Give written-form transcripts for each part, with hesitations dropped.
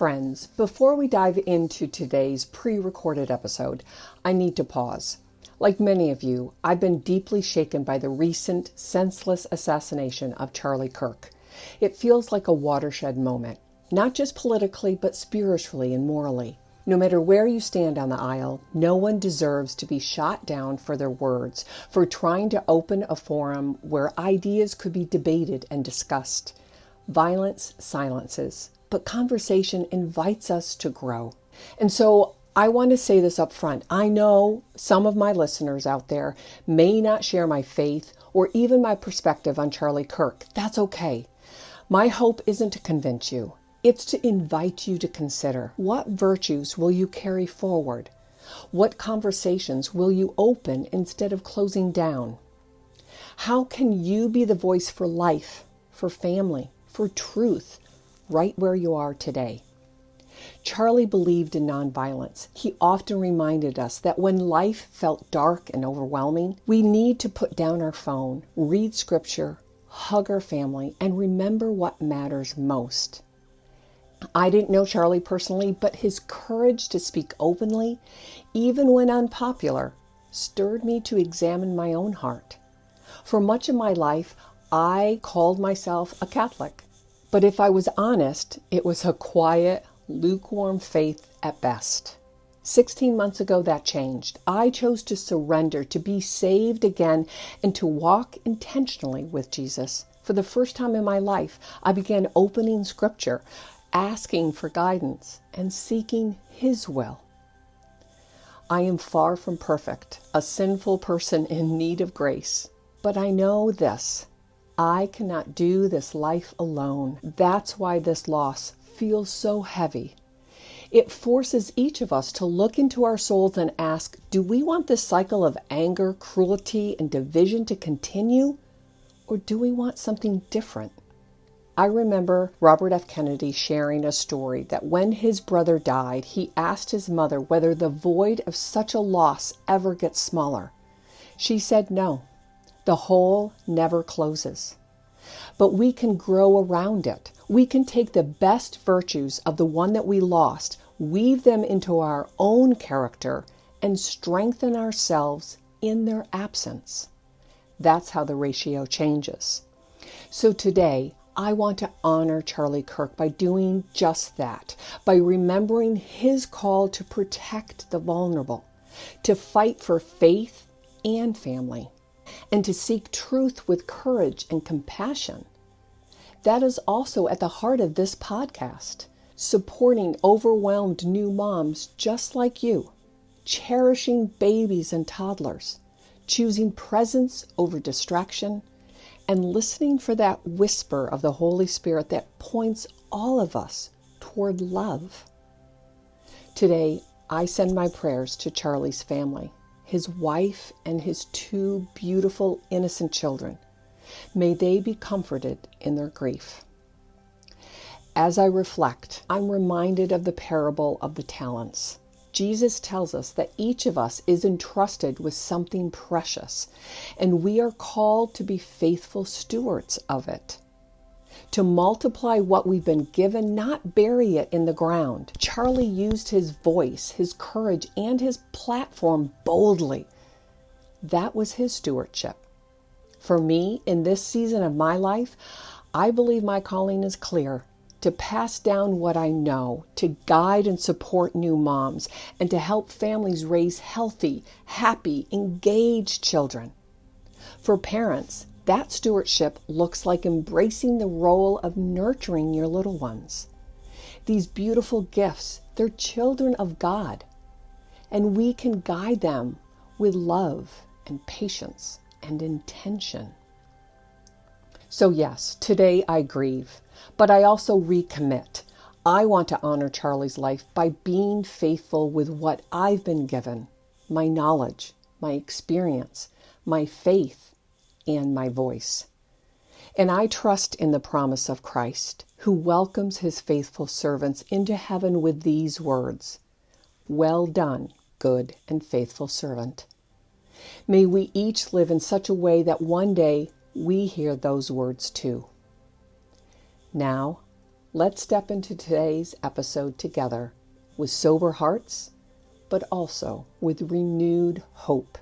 Friends, before we dive into today's pre-recorded episode, I need to pause. Like many of you, I've been deeply shaken by the recent senseless assassination of Charlie Kirk. It feels like a watershed moment, not just politically, but spiritually and morally. No matter where you stand on the aisle, no one deserves to be shot down for their words, for trying to open a forum where ideas could be debated and discussed. Violence silences, but conversation invites us to grow. And so I want to say this up front. I know some of my listeners out there may not share my faith or even my perspective on Charlie Kirk. That's okay. My hope isn't to convince you. It's to invite you to consider, what virtues will you carry forward? What conversations will you open instead of closing down? How can you be the voice for life, for family, for truth, right where you are today? Charlie believed in nonviolence. He often reminded us that when life felt dark and overwhelming, we need to put down our phone, read scripture, hug our family, and remember what matters most. I didn't know Charlie personally, but his courage to speak openly, even when unpopular, stirred me to examine my own heart. For much of my life, I called myself a Catholic, but if I was honest, it was a quiet, lukewarm faith at best. 16 months ago, that changed. I chose to surrender, to be saved again, and to walk intentionally with Jesus. For the first time in my life, I began opening scripture, asking for guidance, and seeking His will. I am far from perfect, a sinful person in need of grace, but I know this. I cannot do this life alone. That's why this loss feels so heavy. It forces each of us to look into our souls and ask, do we want this cycle of anger, cruelty, and division to continue? Or do we want something different? I remember Robert F. Kennedy sharing a story that when his brother died, he asked his mother whether the void of such a loss ever gets smaller. She said no. The hole never closes. But we can grow around it. We can take the best virtues of the one that we lost, weave them into our own character, and strengthen ourselves in their absence. That's how the ratio changes. So today, I want to honor Charlie Kirk by doing just that, by remembering his call to protect the vulnerable, to fight for faith and family, and to seek truth with courage and compassion. That is also at the heart of this podcast, supporting overwhelmed new moms just like you, cherishing babies and toddlers, choosing presence over distraction, and listening for that whisper of the Holy Spirit that points all of us toward love. Today, I send my prayers to Charlie's family, his wife, and his 2 beautiful, innocent children. May they be comforted in their grief. As I reflect, I'm reminded of the parable of the talents. Jesus tells us that each of us is entrusted with something precious, and we are called to be faithful stewards of it. To multiply what we've been given, not bury it in the ground. Charlie used his voice, his courage, and his platform boldly. That was his stewardship. For me, in this season of my life, I believe my calling is clear: to pass down what I know, to guide and support new moms, and to help families raise healthy, happy, engaged children. For parents, that stewardship looks like embracing the role of nurturing your little ones. These beautiful gifts, they're children of God, and we can guide them with love and patience and intention. So yes, today I grieve, but I also recommit. I want to honor Charlie's life by being faithful with what I've been given, my knowledge, my experience, my faith, and my voice. And I trust in the promise of Christ, who welcomes his faithful servants into heaven with these words, "Well done, good and faithful servant." May we each live in such a way that one day we hear those words too. Now, Let's step into today's episode together with sober hearts, but also with renewed hope.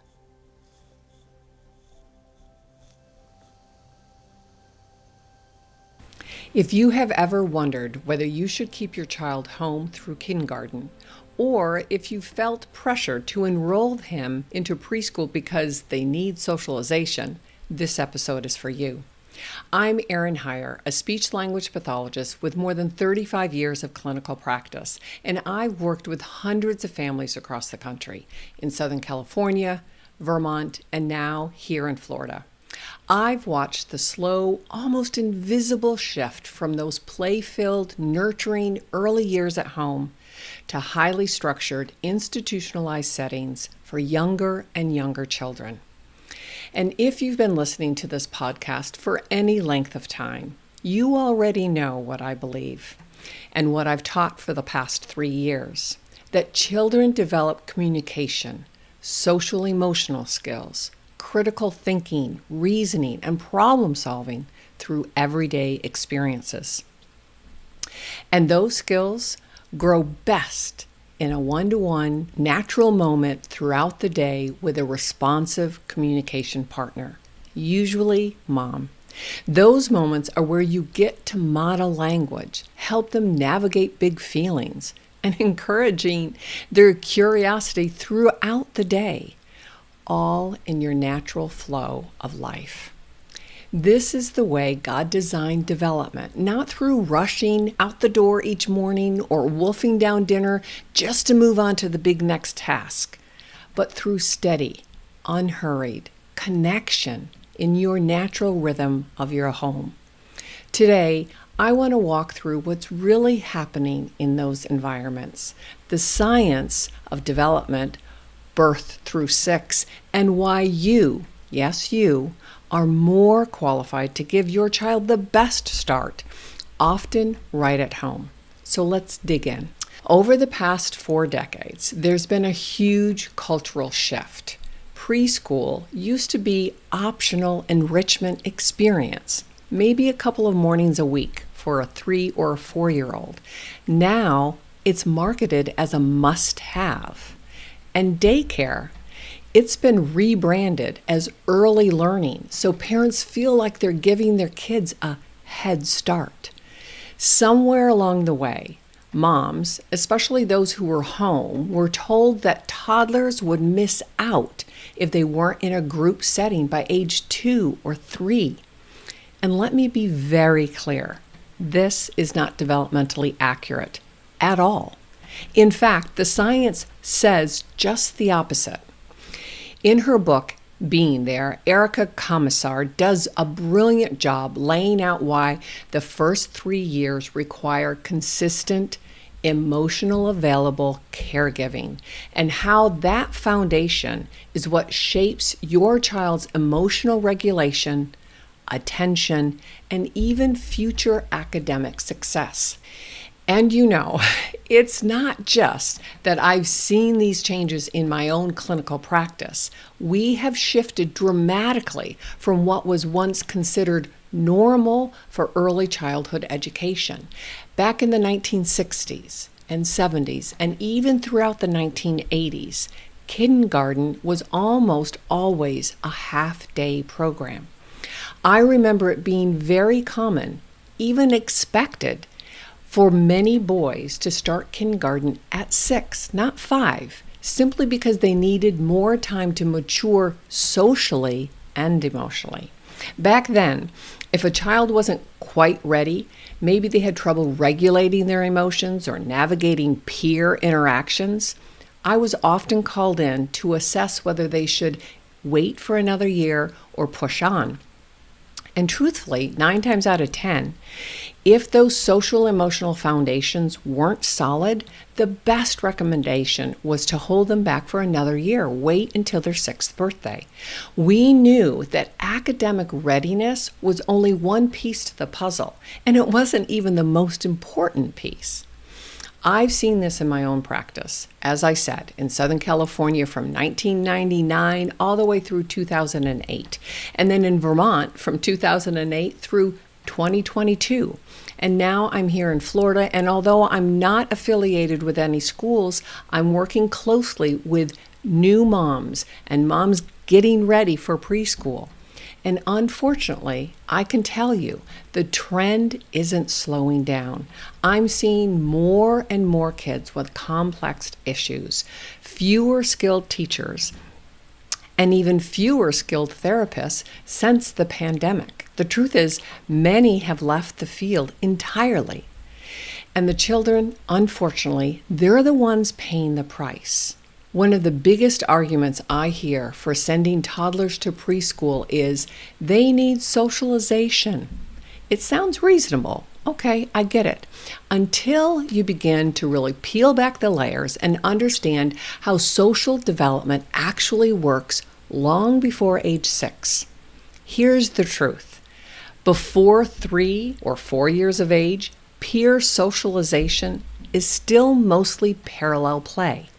If you have ever wondered whether you should keep your child home through kindergarten, or if you felt pressure to enroll him into preschool because they need socialization, this episode is for you. I'm Erin Hyer, a speech-language pathologist with more than 35 years of clinical practice, and I've worked with hundreds of families across the country, in Southern California, Vermont, and now here in Florida. I've watched the slow, almost invisible shift from those play-filled, nurturing early years at home to highly structured, institutionalized settings for younger and younger children. And if you've been listening to this podcast for any length of time, you already know what I believe and what I've taught for the past 3 years, that children develop communication, social-emotional skills, critical thinking, reasoning, and problem solving through everyday experiences. And those skills grow best in a one-to-one natural moment throughout the day with a responsive communication partner, usually mom. Those moments are where you get to model language, help them navigate big feelings, and encouraging their curiosity throughout the day, all in your natural flow of life. This is the way God designed development, not through rushing out the door each morning or wolfing down dinner just to move on to the big next task, but through steady, unhurried connection in your natural rhythm of your home. Today, I want to walk through what's really happening in those environments, the science of development, birth through 6, and why you, yes you, are more qualified to give your child the best start, often right at home. So let's dig in. Over the past 4 decades, there's been a huge cultural shift. Preschool used to be optional enrichment experience, maybe a couple of mornings a week for a 3 or a 4-year-old. Now it's marketed as a must-have. And daycare, it's been rebranded as early learning, so parents feel like they're giving their kids a head start. Somewhere along the way, moms, especially those who were home, were told that toddlers would miss out if they weren't in a group setting by age 2 or 3. And let me be very clear, this is not developmentally accurate at all. In fact, the science says just the opposite. In her book, Being There, Erica Commissar does a brilliant job laying out why the first 3 years require consistent, emotional available caregiving, and how that foundation is what shapes your child's emotional regulation, attention, and even future academic success. And you know, it's not just that I've seen these changes in my own clinical practice. We have shifted dramatically from what was once considered normal for early childhood education. Back in the 1960s and 70s, and even throughout the 1980s, kindergarten was almost always a half-day program. I remember it being very common, even expected, for many boys to start kindergarten at 6, not 5, simply because they needed more time to mature socially and emotionally. Back then, if a child wasn't quite ready, maybe they had trouble regulating their emotions or navigating peer interactions, I was often called in to assess whether they should wait for another year or push on. And truthfully, 9 times out of 10, if those social emotional foundations weren't solid, the best recommendation was to hold them back for another year, wait until their 6th birthday. We knew that academic readiness was only one piece to the puzzle, and it wasn't even the most important piece. I've seen this in my own practice, as I said, in Southern California from 1999 all the way through 2008, and then in Vermont from 2008 through 2022. And now I'm here in Florida, and although I'm not affiliated with any schools, I'm working closely with new moms and moms getting ready for preschool. And unfortunately, I can tell you, the trend isn't slowing down. I'm seeing more and more kids with complex issues, fewer skilled teachers, and even fewer skilled therapists since the pandemic. The truth is, many have left the field entirely. And the children, unfortunately, they're the ones paying the price. One of the biggest arguments I hear for sending toddlers to preschool is they need socialization. It sounds reasonable. Okay, I get it. Until you begin to really peel back the layers and understand how social development actually works long before age 6. Here's the truth. Before 3 or 4 years of age, peer socialization is still mostly parallel play.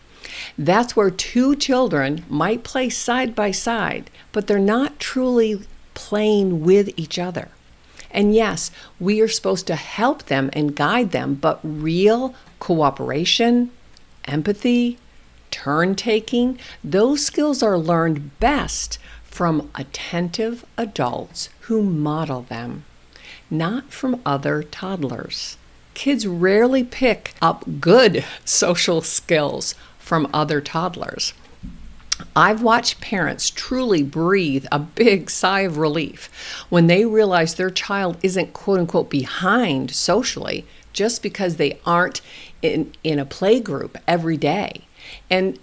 That's where two children might play side by side, but they're not truly playing with each other. And yes, we are supposed to help them and guide them, but real cooperation, empathy, turn-taking, those skills are learned best from attentive adults who model them, not from other toddlers. Kids rarely pick up good social skills from other toddlers. I've watched parents truly breathe a big sigh of relief when they realize their child isn't quote unquote behind socially just because they aren't in a play group every day. And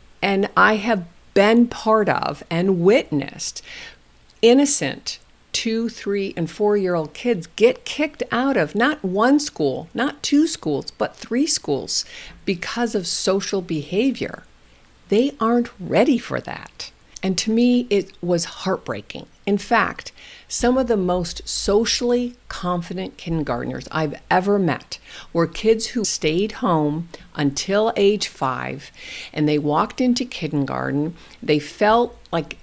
I have been part of and witnessed innocent 2, 3, and 4-year-old kids get kicked out of not one school, not 2 schools, but 3 schools because of social behavior. They aren't ready for that. And to me, it was heartbreaking. In fact, some of the most socially confident kindergartners I've ever met were kids who stayed home until age 5, and they walked into kindergarten. They felt like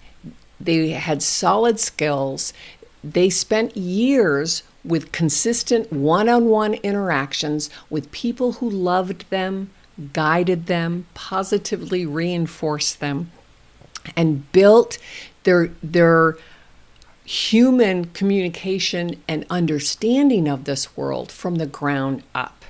they had solid skills. They spent years with consistent one-on-one interactions with people who loved them, guided them, positively reinforced them, and built their human communication and understanding of this world from the ground up.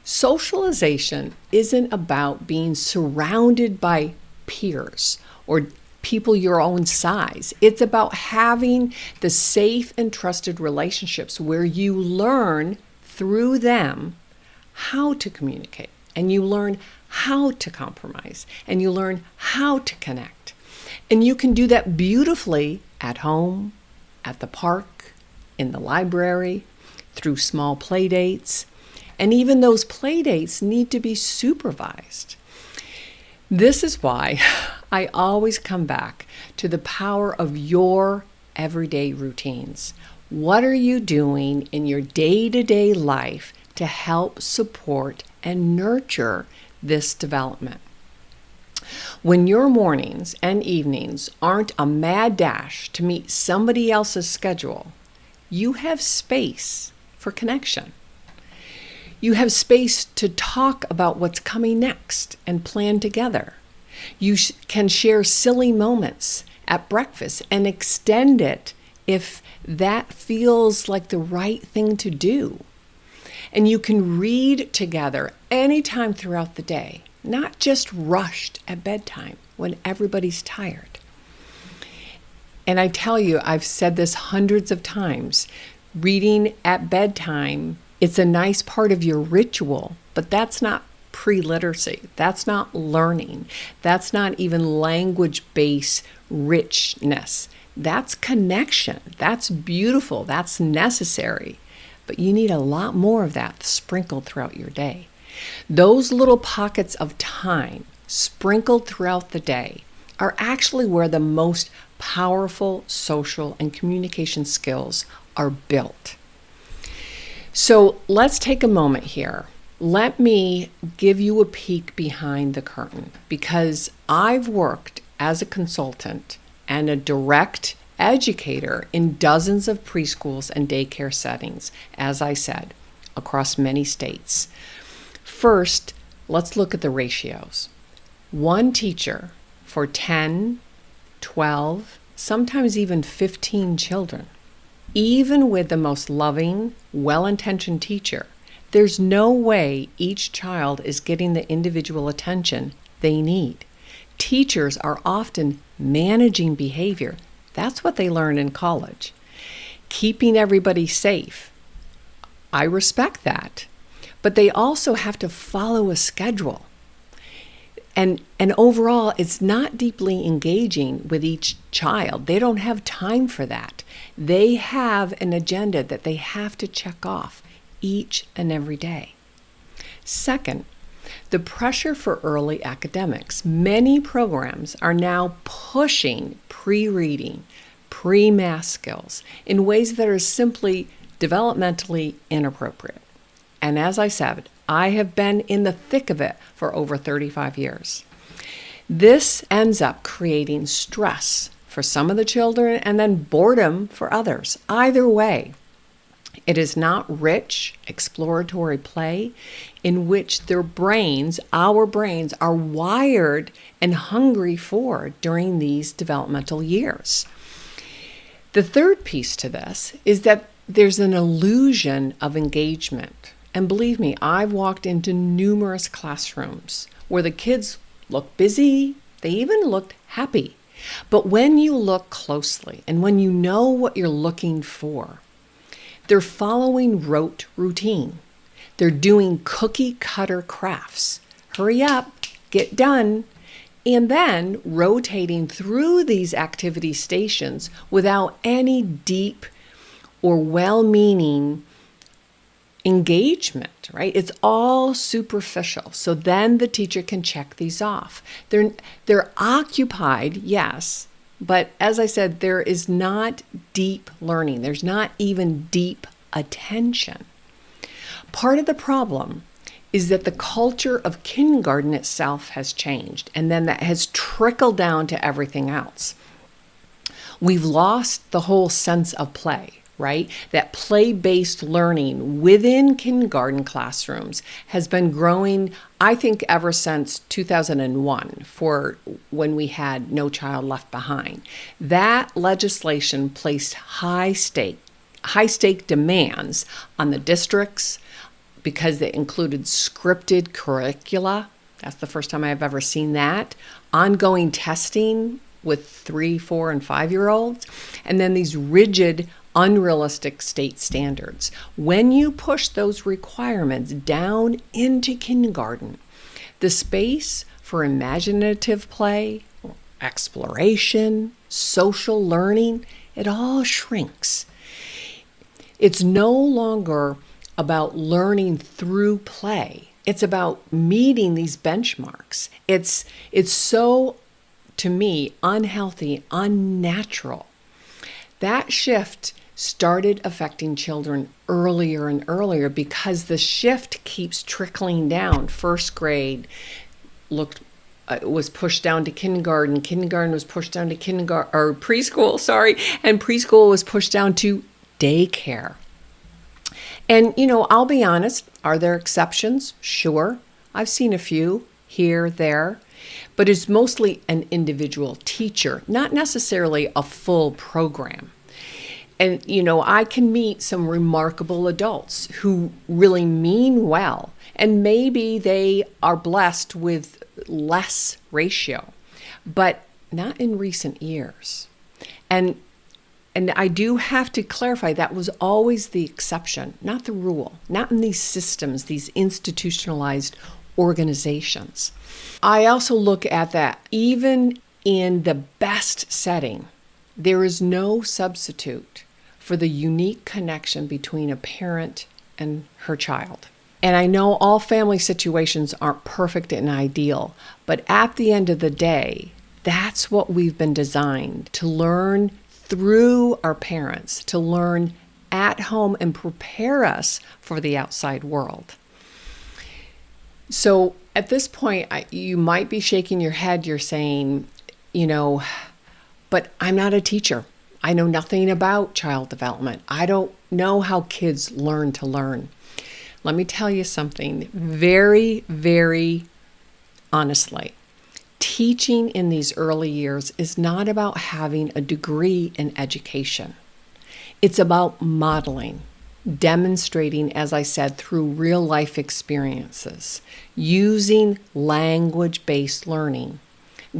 Socialization isn't about being surrounded by peers or people your own size. It's about having the safe and trusted relationships where you learn through them how to communicate, and you learn how to compromise, and you learn how to connect. And you can do that beautifully at home, at the park, in the library, through small play dates. And even those play dates need to be supervised. This is why I always come back to the power of your everyday routines. What are you doing in your day-to-day life to help support and nurture this development? When your mornings and evenings aren't a mad dash to meet somebody else's schedule, you have space for connection. You have space to talk about what's coming next and plan together. You can share silly moments at breakfast and extend it if that feels like the right thing to do. And you can read together anytime throughout the day, not just rushed at bedtime when everybody's tired. And I tell you, I've said this hundreds of times, reading at bedtime, it's a nice part of your ritual, but that's not pre-literacy. That's not learning. That's not even language-based richness. That's connection. That's beautiful. That's necessary. But you need a lot more of that sprinkled throughout your day. Those little pockets of time sprinkled throughout the day are actually where the most powerful social and communication skills are built. So let's take a moment here. Let me give you a peek behind the curtain, because I've worked as a consultant and a direct educator in dozens of preschools and daycare settings, as I said, across many states. First, let's look at the ratios. One teacher for 10, 12, sometimes even 15 children. Even with the most loving, well-intentioned teacher, there's no way each child is getting the individual attention they need. Teachers are often managing behavior. That's what they learn in college. Keeping everybody safe. I respect that. But they also have to follow a schedule. And overall, it's not deeply engaging with each child. They don't have time for that. They have an agenda that they have to check off each and every day. Second, the pressure for early academics. Many programs are now pushing pre-reading, pre-math skills in ways that are simply developmentally inappropriate. And as I said, I have been in the thick of it for over 35 years. This ends up creating stress for some of the children and then boredom for others. Either way, it is not rich, exploratory play in which our brains are wired and hungry for during these developmental years. The third piece to this is that there's an illusion of engagement. And believe me, I've walked into numerous classrooms where the kids look busy, they even looked happy. But when you look closely and when you know what you're looking for, they're following rote routine. They're doing cookie cutter crafts. Hurry up, get done, and then rotating through these activity stations without any deep or well-meaning engagement, right? It's all superficial. So then the teacher can check these off. They're occupied, yes, but as I said, there is not deep learning. There's not even deep attention. Part of the problem is that the culture of kindergarten itself has changed, and then that has trickled down to everything else. We've lost the whole sense of play. Right? That play-based learning within kindergarten classrooms has been growing, I think, ever since 2001, for when we had No Child Left Behind. That legislation placed high stake demands on the districts because it included scripted curricula. That's the first time I've ever seen that. Ongoing testing with 3, 4, and 5-year-olds, and then these rigid unrealistic state standards. When you push those requirements down into kindergarten, the space for imaginative play, exploration, social learning, it all shrinks. It's no longer about learning through play. It's about meeting these benchmarks. It's so, to me, unhealthy, unnatural. That shift started affecting children earlier and earlier because the shift keeps trickling down. First grade was pushed down to kindergarten. Kindergarten was pushed down to preschool, and preschool was pushed down to daycare. And, I'll be honest, are there exceptions? Sure. I've seen a few here, there, but it's mostly an individual teacher, not necessarily a full program. And, I can meet some remarkable adults who really mean well, and maybe they are blessed with less ratio, but not in recent years. And I do have to clarify that was always the exception, not the rule, not in these systems, these institutionalized organizations. I also look at that even in the best setting, there is no substitute for the unique connection between a parent and her child. And I know all family situations aren't perfect and ideal, but at the end of the day, that's what we've been designed to learn through our parents, to learn at home and prepare us for the outside world. So at this point, you might be shaking your head. You're saying, but I'm not a teacher. I know nothing about child development. I don't know how kids learn to learn. Let me tell you something very, very honestly. Teaching in these early years is not about having a degree in education. It's about modeling, demonstrating, as I said, through real life experiences, using language-based learning,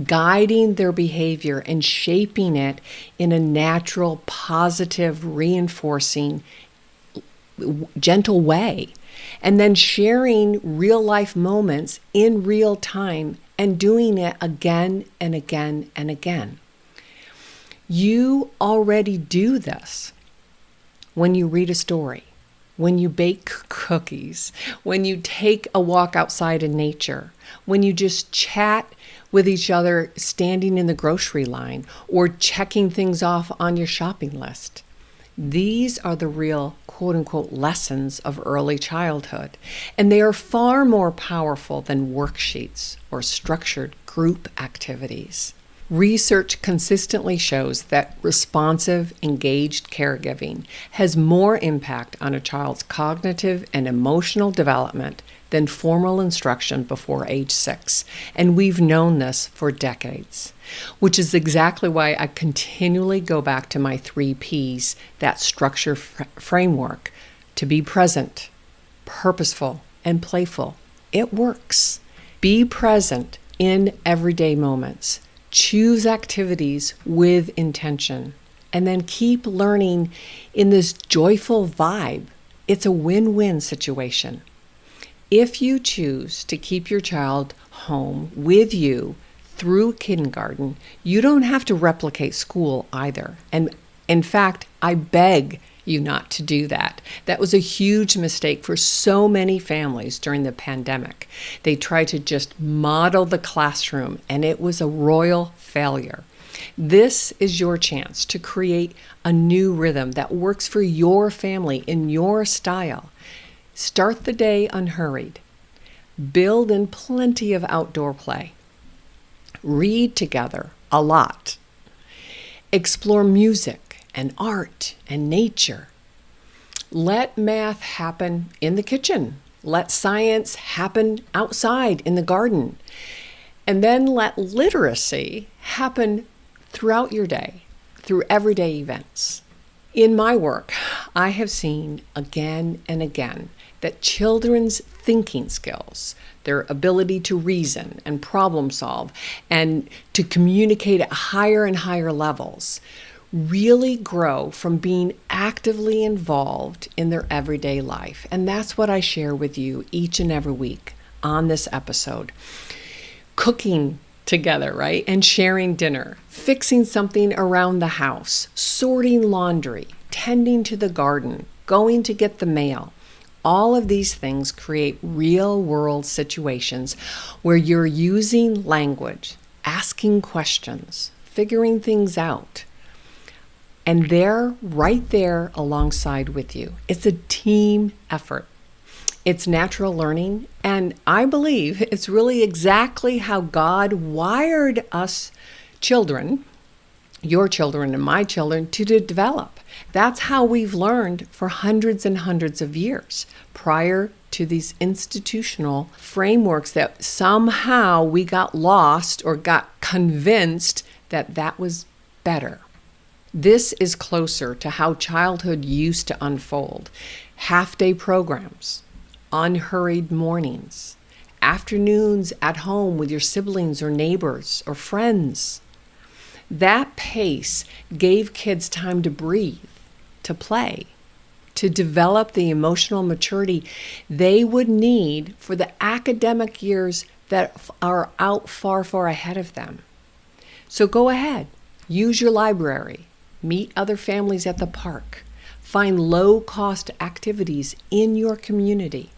guiding their behavior and shaping it in a natural, positive, reinforcing, gentle way, and then sharing real life moments in real time and doing it again and again and again. You already do this when you read a story, when you bake cookies, when you take a walk outside in nature, when you just chat with each other standing in the grocery line or checking things off on your shopping list. These are the real quote-unquote lessons of early childhood, and they are far more powerful than worksheets or structured group activities. Research consistently shows that responsive, engaged caregiving has more impact on a child's cognitive and emotional development than formal instruction before age 6. And we've known this for decades, which is exactly why I continually go back to my 3 Ps, that structure framework: to be present, purposeful, and playful. It works. Be present in everyday moments. Choose activities with intention, and then keep learning in this joyful vibe. It's a win-win situation. If you choose to keep your child home with you through kindergarten, you don't have to replicate school either. And in fact, I beg you not to do that. That was a huge mistake for so many families during the pandemic. They tried to just model the classroom, and it was a royal failure. This is your chance to create a new rhythm that works for your family in your style. Start the day unhurried. Build in plenty of outdoor play. Read together a lot. Explore music and art and nature. Let math happen in the kitchen. Let science happen outside in the garden. And then let literacy happen throughout your day, through everyday events. In my work, I have seen again and again that children's thinking skills, their ability to reason and problem solve and to communicate at higher and higher levels, really grow from being actively involved in their everyday life. And that's what I share with you each and every week on this episode. Cooking together, right? And sharing dinner, fixing something around the house, sorting laundry, tending to the garden, going to get the mail. All of these things create real-world situations where you're using language, asking questions, figuring things out. And they're right there alongside with you. It's a team effort. It's natural learning, and I believe it's really exactly how God wired us children, your children and my children, to develop. That's how we've learned for hundreds and hundreds of years prior to these institutional frameworks that somehow we got lost or got convinced that that was better. This is closer to how childhood used to unfold. Half-day programs, unhurried mornings, afternoons at home with your siblings or neighbors or friends. That pace gave kids time to breathe, to play, to develop the emotional maturity they would need for the academic years that are out far, far ahead of them. So go ahead, use your library, meet other families at the park, find low-cost activities in your community.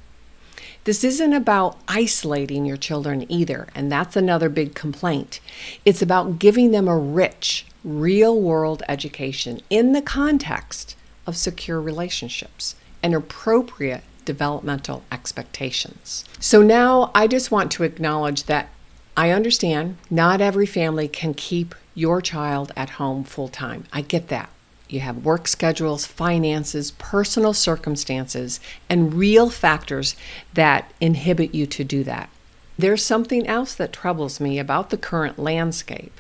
This isn't about isolating your children either, and that's another big complaint. It's about giving them a rich, real-world education in the context of secure relationships and appropriate developmental expectations. So now I just want to acknowledge that I understand not every family can keep your child at home full-time. I get that. You have work schedules, finances, personal circumstances, and real factors that inhibit you to do that. There's something else that troubles me about the current landscape.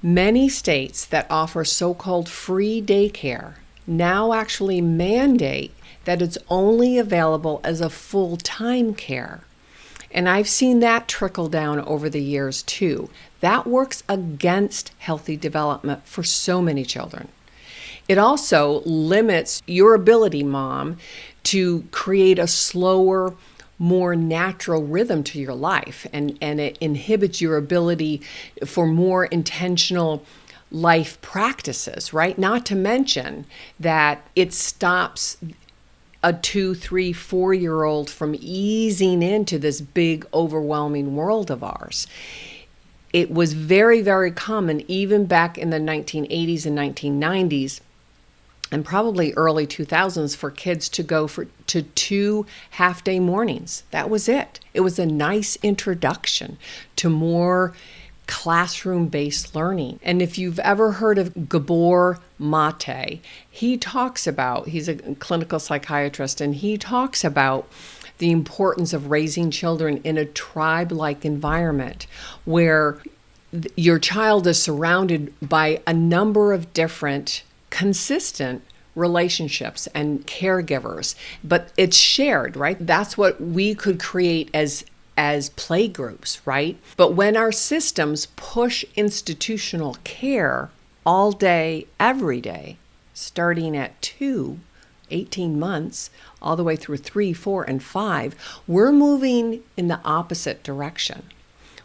Many states that offer so-called free daycare now actually mandate that it's only available as a full-time care. And I've seen that trickle down over the years too. That works against healthy development for so many children. It also limits your ability, mom, to create a slower, more natural rhythm to your life, and it inhibits your ability for more intentional life practices, right? Not to mention that it stops a 2, 3, 4-year-old from easing into this big, overwhelming world of ours. It was very, very common even back in the 1980s and 1990s and probably early 2000s for kids to go to 2 half-day mornings. That was it. It was a nice introduction to more classroom-based learning. And if you've ever heard of Gabor Mate, he's a clinical psychiatrist, and he talks about the importance of raising children in a tribe-like environment where your child is surrounded by a number of different consistent relationships and caregivers, but it's shared, right? That's what we could create as play groups, right? But when our systems push institutional care all day, every day, starting at 2, 18 months, all the way through 3, 4, and 5, we're moving in the opposite direction.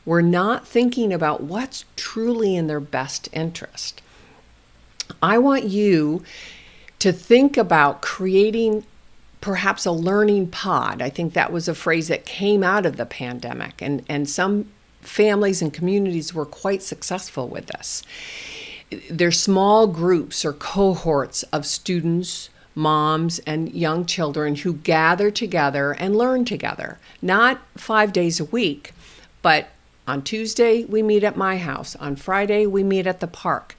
We're not thinking about what's truly in their best interest. I want you to think about creating perhaps a learning pod. I think that was a phrase that came out of the pandemic, and some families and communities were quite successful with this. They're small groups or cohorts of students, moms, and young children who gather together and learn together. Not 5 days a week, but on Tuesday, we meet at my house. On Friday, we meet at the park.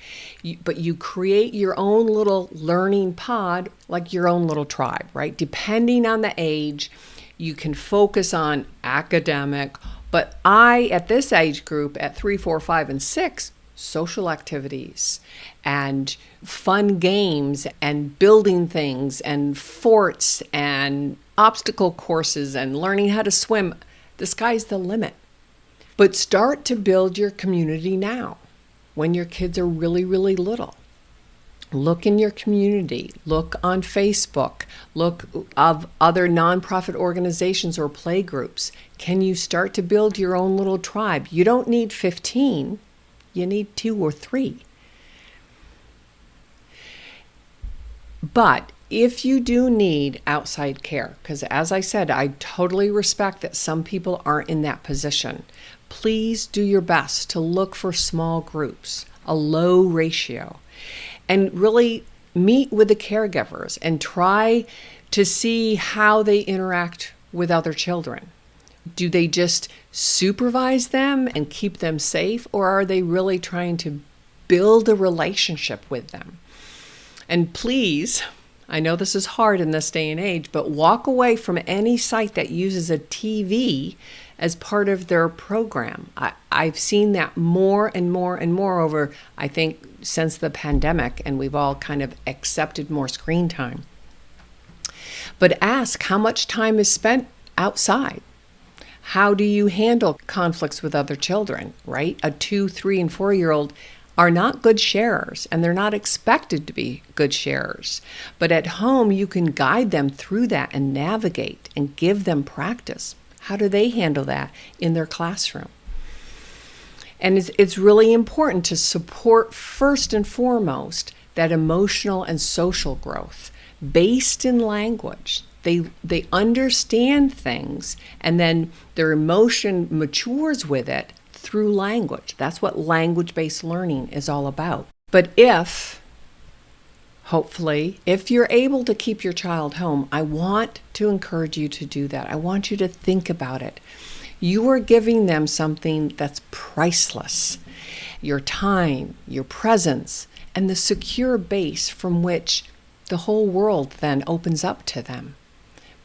But you create your own little learning pod, like your own little tribe, right? Depending on the age, you can focus on academic. But at this age group, at 3, 4, 5, and 6, social activities and fun games and building things and forts and obstacle courses and learning how to swim. The sky's the limit. But start to build your community now, when your kids are really, really little. Look in your community. Look on Facebook. Look of other nonprofit organizations or play groups. Can you start to build your own little tribe? You don't need 15. You need 2 or 3. But if you do need outside care, because as I said, I totally respect that some people aren't in that position, please do your best to look for small groups, a low ratio, and really meet with the caregivers and try to see how they interact with other children. Do they just supervise them and keep them safe, or are they really trying to build a relationship with them? And please, I know this is hard in this day and age, but walk away from any site that uses a TV as part of their program. I've seen that more and more and more over, I think, since the pandemic, and we've all kind of accepted more screen time. But ask how much time is spent outside. How do you handle conflicts with other children, right? A 2, 3, and 4-year-old are not good sharers, and they're not expected to be good sharers. But at home, you can guide them through that and navigate and give them practice. How do they handle that in their classroom? And it's really important to support first and foremost that emotional and social growth based in language. They understand things, and then their emotion matures with it through language. That's what language-based learning is all about. But hopefully, if you're able to keep your child home, I want to encourage you to do that. I want you to think about it. You are giving them something that's priceless. Your time, your presence, and the secure base from which the whole world then opens up to them.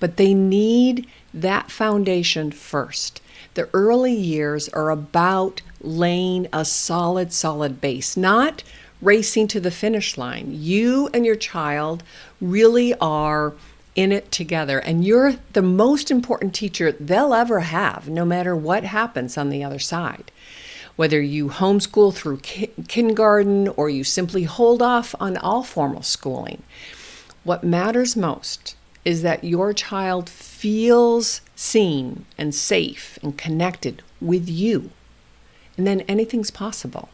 But they need that foundation first. The early years are about laying a solid base, not racing to the finish line. You and your child really are in it together, and you're the most important teacher they'll ever have, no matter what happens on the other side. Whether you homeschool through kindergarten or you simply hold off on all formal schooling, what matters most is that your child feels seen and safe and connected with you. And then anything's possible.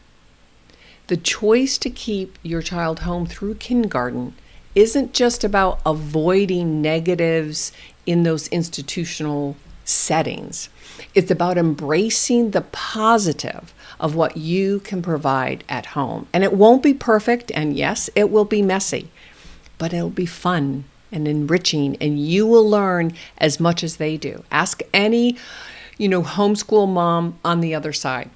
The choice to keep your child home through kindergarten isn't just about avoiding negatives in those institutional settings. It's about embracing the positive of what you can provide at home. And it won't be perfect, and yes, it will be messy, but it'll be fun and enriching, and you will learn as much as they do. Ask any, homeschool mom on the other side.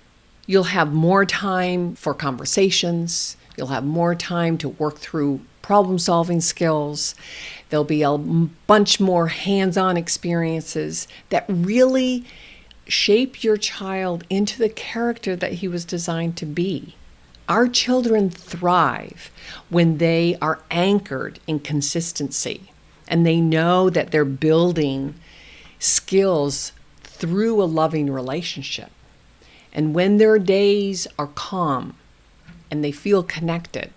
You'll have more time for conversations. You'll have more time to work through problem-solving skills. There'll be a bunch more hands-on experiences that really shape your child into the character that he was designed to be. Our children thrive when they are anchored in consistency and they know that they're building skills through a loving relationship. And when their days are calm and they feel connected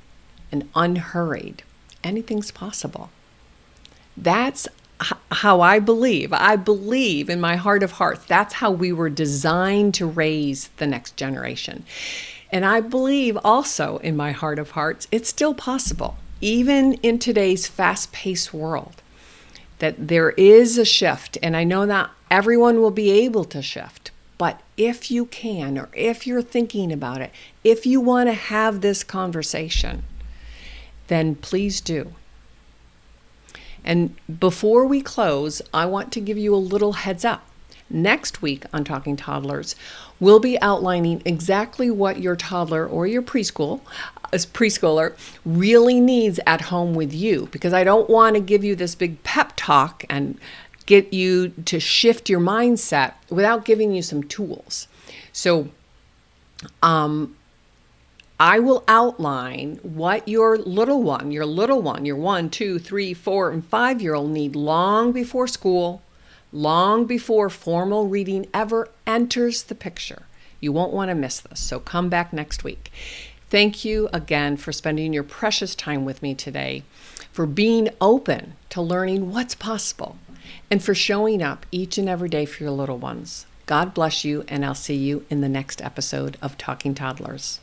and unhurried, anything's possible. That's how I believe. I believe in my heart of hearts. That's how we were designed to raise the next generation. And I believe also in my heart of hearts, it's still possible, even in today's fast-paced world, that there is a shift. And I know not everyone will be able to shift, but if you can, or if you're thinking about it, if you want to have this conversation, then please do. And before we close, I want to give you a little heads up. Next week on Talking Toddlers, we'll be outlining exactly what your toddler or your preschooler really needs at home with you, because I don't want to give you this big pep talk and get you to shift your mindset without giving you some tools. So I will outline what your little one, your 1, 2, 3, 4, and 5-year-old need long before school, long before formal reading ever enters the picture. You won't want to miss this, so come back next week. Thank you again for spending your precious time with me today, for being open to learning what's possible, and for showing up each and every day for your little ones. God bless you, and I'll see you in the next episode of Talking Toddlers.